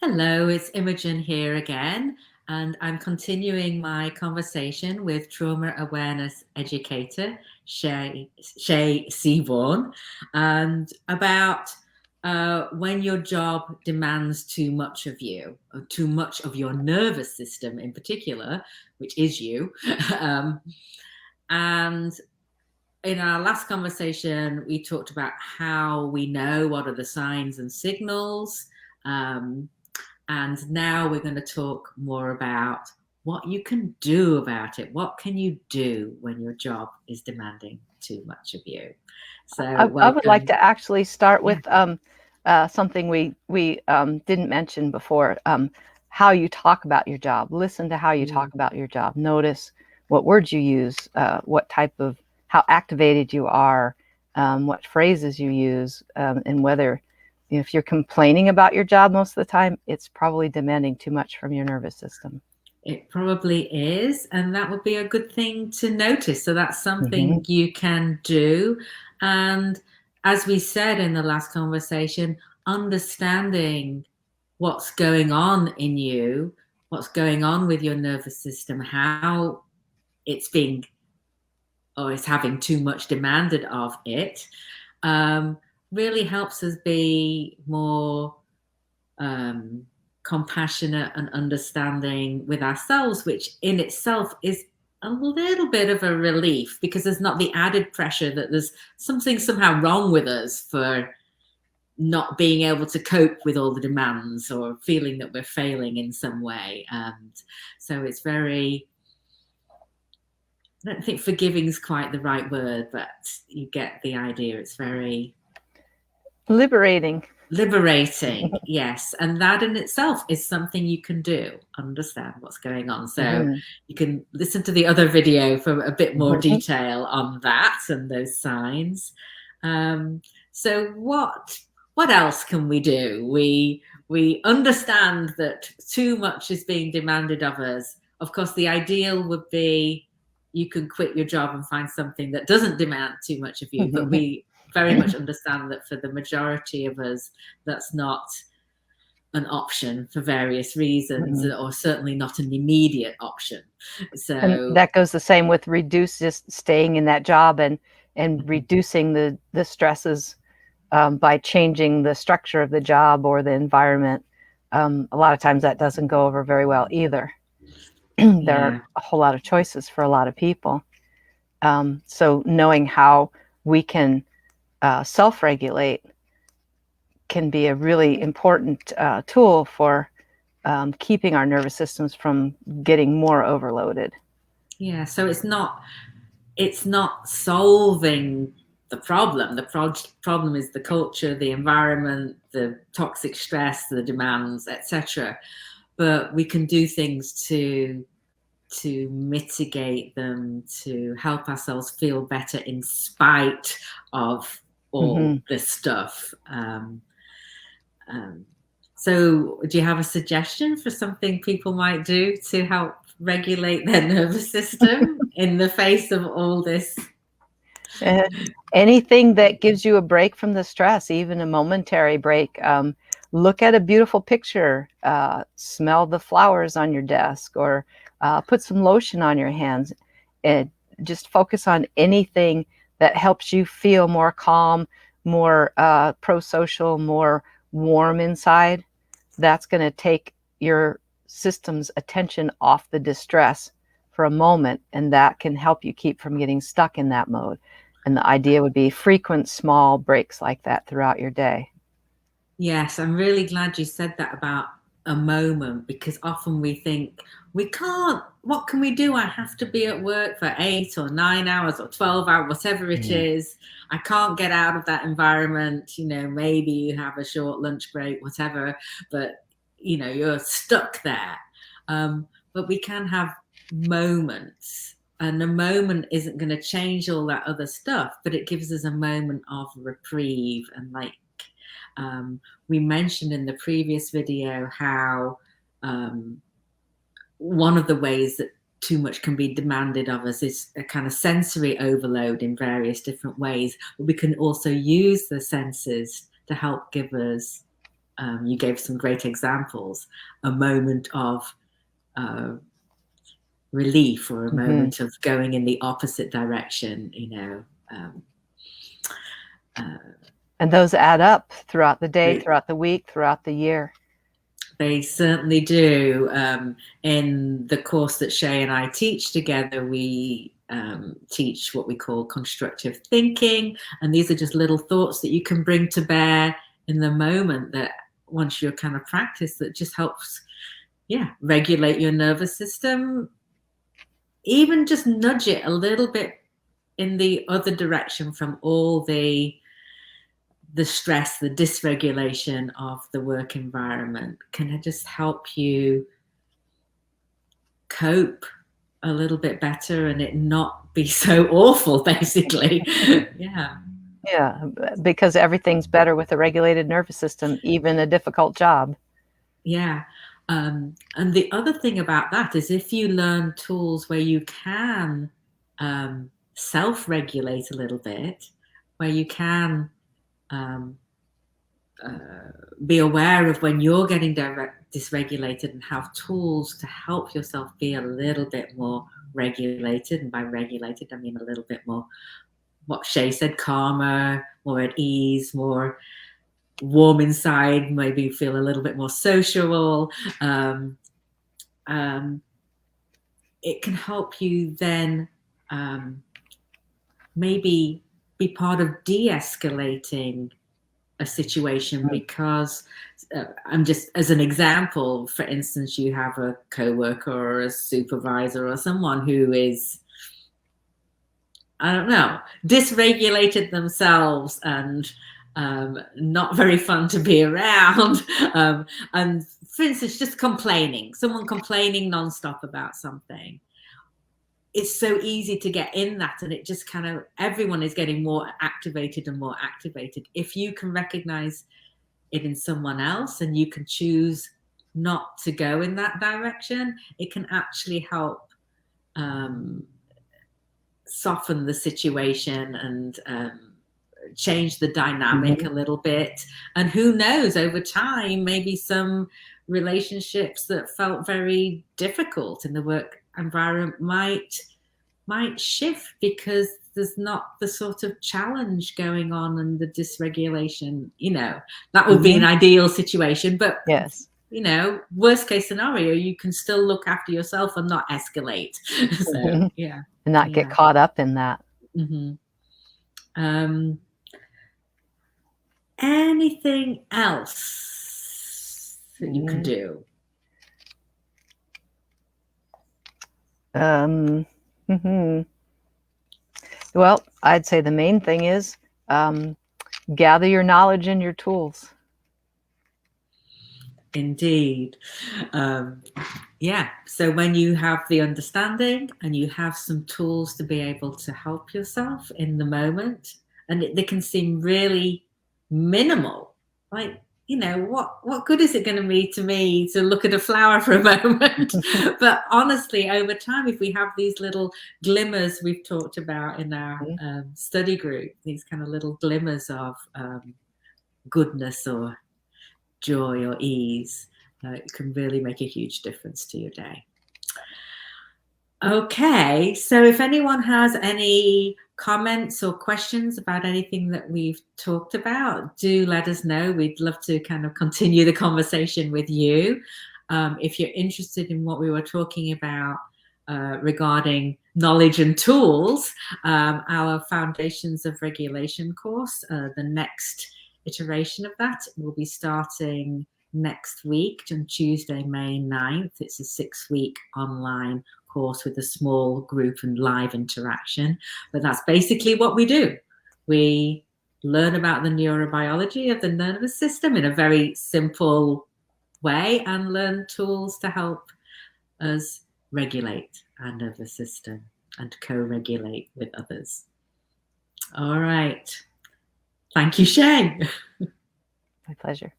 Hello, it's Imogen here again, and I'm continuing my conversation with trauma awareness educator Shay Seaborn, and about when your job demands too much of you, or too much of your nervous system in particular, which is you. um, and in our last conversation, we talked about how we know what are the signs and signals. Um, and now we're going to talk more about what you can do about it. What can you do when your job is demanding too much of you? So I would like welcome. to actually start Yeah. with something we didn't mention before. How you talk about your job. Listen to how you talk about your job. Notice what words you use, what type of, how activated you are, what phrases you use, and whether, if you're complaining about your job most of the time, it's probably demanding too much from your nervous system. It probably is, and that would be a good thing to notice. So that's Mm-hmm. something you can do. And as we said in the last conversation, understanding what's going on in you, what's going on with your nervous system, how it's being or is having too much demanded of it, um, really helps us be more um, compassionate and understanding with ourselves, which in itself is a little bit of a relief because there's not the added pressure that there's something somehow wrong with us for not being able to cope with all the demands or feeling that we're failing in some way. And so it's very, I don't think forgiving is quite the right word, but you get the idea. It's very Liberating. liberating, yes. And that in itself is something you can do, understand what's going on. So Mm-hmm. you can listen to the other video for a bit more Mm-hmm. detail on that and those signs. Um, so what else can we do? We understand that too much is being demanded of us. Of course, the ideal would be you can quit your job and find something that doesn't demand too much of you, but we very much understand that for the majority of us, that's not an option for various reasons, Mm-hmm. or certainly not an immediate option. And So, that goes the same with reduce, just staying in that job and mhm, reducing the stresses by changing the structure of the job or the environment. A lot of times that doesn't go over very well either. There are yeah, a whole lot of choices for a lot of people. So knowing how we can self-regulate can be a really important tool for keeping our nervous systems from getting more overloaded. yeah. So it's not solving the problem. Problem is the culture, the environment, the toxic stress, the demands, etc. But we can do things to mitigate them, to help ourselves feel better in spite of all Mm-hmm. this stuff. Um, so, do you have a suggestion for something people might do to help regulate their nervous system in the face of all this? Uh, Anything that gives you a break from the stress, even a momentary break. Look at a beautiful picture, smell the flowers on your desk, or put some lotion on your hands. And just focus on anything that helps you feel more calm, more pro-social, more warm inside. That's going to take your system's attention off the distress for a moment, and that can help you keep from getting stuck in that mode. And the idea would be frequent small breaks like that throughout your day. Yes, I'm really glad you said that about a moment because often we think we can't, what can we do? I have to be at work for 8 or 9 hours or 12 hours, whatever it Mm. is. I can't get out of that environment. Maybe you have a short lunch break, whatever, but you're stuck there. But we can have moments, and a moment isn't going to change all that other stuff, but it gives us a moment of reprieve and um, we mentioned in the previous video how um, one of the ways that too much can be demanded of us is a kind of sensory overload in various different ways, but we can also use the senses to help give us you gave some great examples, a moment of relief or a moment of going in the opposite direction, and those add up throughout the day, throughout the week, throughout the year. They certainly do. In the course that Shay and I teach together, we teach what we call constructive thinking. And these are just little thoughts that you can bring to bear in the moment, that once you're kind of practice, that just helps, regulate your nervous system, even just nudge it a little bit in the other direction from all the stress, the dysregulation of the work environment. Can it just help you cope a little bit better and it not be so awful, basically? Yeah, because everything's better with a regulated nervous system, even a difficult job. Yeah. And the other thing about that is, if you learn tools where you can self-regulate a little bit, where you can be aware of when you're getting dysregulated and have tools to help yourself be a little bit more regulated. And by regulated, I mean a little bit more, what Shay said, calmer, more at ease, more warm inside, maybe feel a little bit more sociable. It can help you then maybe be part of de-escalating a situation, because I'm just, as an example, for instance, you have a coworker or a supervisor or someone who is, I don't know, dysregulated themselves and not very fun to be around. And for instance, just someone complaining nonstop about something. It's so easy to get in that, and it just kind of, everyone is getting more activated and more activated. If you can recognize it in someone else and you can choose not to go in that direction, it can actually help soften the situation and change the dynamic a little bit. And who knows, over time, maybe some relationships that felt very difficult in the work environment might shift, because there's not the sort of challenge going on and the dysregulation. That would be an ideal situation, but yes, worst case scenario, you can still look after yourself and not escalate. So and not get caught up in that. Anything else that you can do? Well, I'd say the main thing is gather your knowledge and your tools. Indeed. So when you have the understanding and you have some tools to be able to help yourself in the moment, and they can seem really minimal, like, what good is it going to be to me to look at a flower for a moment? But honestly, over time, if we have these little glimmers we've talked about in our study group, these kind of little glimmers of goodness or joy or ease, it can really make a huge difference to your day. Okay, so if anyone has any comments or questions about anything that we've talked about, do let us know. We'd love to kind of continue the conversation with you. If you're interested in what we were talking about regarding knowledge and tools, our Foundations of Regulation course, the next iteration of that will be starting next week on Tuesday, May 9th. It's a 6-week online course with a small group and live interaction. But that's basically what we do. We learn about the neurobiology of the nervous system in a very simple way and learn tools to help us regulate our nervous system and co-regulate with others. All right. Thank you, Shay. My pleasure.